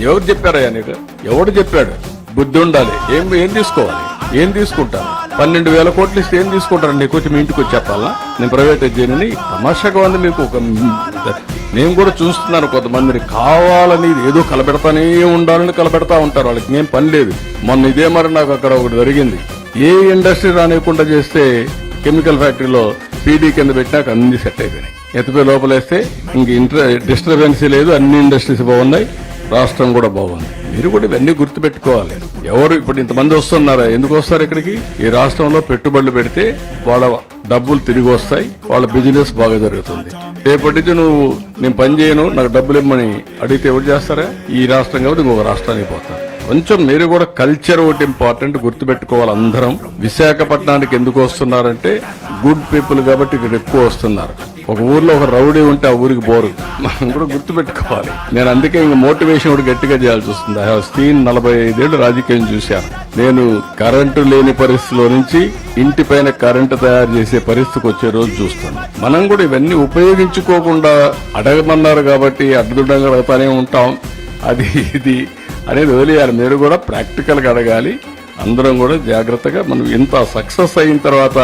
ఎవరు చెప్పారయ్యా నీకు? ఎవడు చెప్పాడు? బుద్ధి ఉండాలి. ఏం తీసుకోవాలి? ఏం తీసుకుంటాను? 12,000 కోట్లు ఇస్తే ఏం తీసుకుంటారు? నీకు వచ్చి మీ ఇంటికి వచ్చి చెప్పాలా నేను ప్రైవేటైజ్ చేయనని? తమాషాగా ఉంది మీకు. నేను కూడా చూస్తున్నాను కొంతమందిని కావాలని ఏదో కలపెడతానే ఉండాలని కలపెడతా ఉంటారు. వాళ్ళకి ఏం పని లేదు. మొన్న ఇదే మరి నాకు అక్కడ ఒకటి జరిగింది. ఏ ఇండస్ట్రీ రానివ్వకుండా చేస్తే కెమికల్ ఫ్యాక్టరీలో పీడీ కింద పెట్టినాక అన్ని సెట్ అయిపోయినాయి. ఎత్తిపోయి లోపలేస్తే ఇంక డిస్టర్బెన్సీ లేదు. అన్ని ఇండస్ట్రీస్ బాగున్నాయి. రాష్ట్రం కూడా బాగుంది. మీరు కూడా ఇవన్నీ గుర్తుపెట్టుకోవాలి. ఎవరు ఇప్పుడు ఇంతమంది వస్తున్నారా? ఎందుకు వస్తారు ఇక్కడికి? ఈ రాష్ట్రంలో పెట్టుబడులు పెడితే వాళ్ళ డబ్బులు తిరిగి వస్తాయి. వాళ్ళ బిజినెస్ బాగా జరుగుతుంది. రేపటి నుంచి నేను పని చేయను, నాకు డబ్బులు ఇమ్మని అడిగితే ఎవరు చేస్తారా? ఈ రాష్ట్రం కాబట్టి ఇంకొక రాష్ట్రానికి పోతారు. కొంచెం మీరు కూడా కల్చర్ ఒకటి ఇంపార్టెంట్ గుర్తుపెట్టుకోవాలి. అందరం విశాఖపట్నానికి ఎందుకు వస్తున్నారంటే గుడ్ పీపుల్ కాబట్టి ఇక్కడ ఎక్కువ వస్తున్నారు. ఒక ఊర్లో ఒక రౌడీ ఉంటే ఆ ఊరికి బోరు. మనం కూడా గుర్తుపెట్టుకోవాలి. నేను అందుకే ఇంక మోటివేషన్ కూడా గట్టిగా చేయాల్సి వస్తుంది. ఐ హావ్ సీన్ 45 ఏళ్లు రాజకీయం చూశాను. నేను కరెంటు లేని పరిస్థితిలో నుంచి ఇంటి పైన కరెంటు తయారు చేసే పరిస్థితికి వచ్చే రోజు చూస్తాను. మనం కూడా ఇవన్నీ ఉపయోగించుకోకుండా అడగమన్నారు కాబట్టి అడ్డుదండగా అడుగుతానే ఉంటాం. అది ఇది అనేది వదిలేయాలి. మీరు కూడా ప్రాక్టికల్ గా అడగాలి. అందరం కూడా జాగ్రత్తగా మనం ఇంత సక్సెస్ అయిన తర్వాత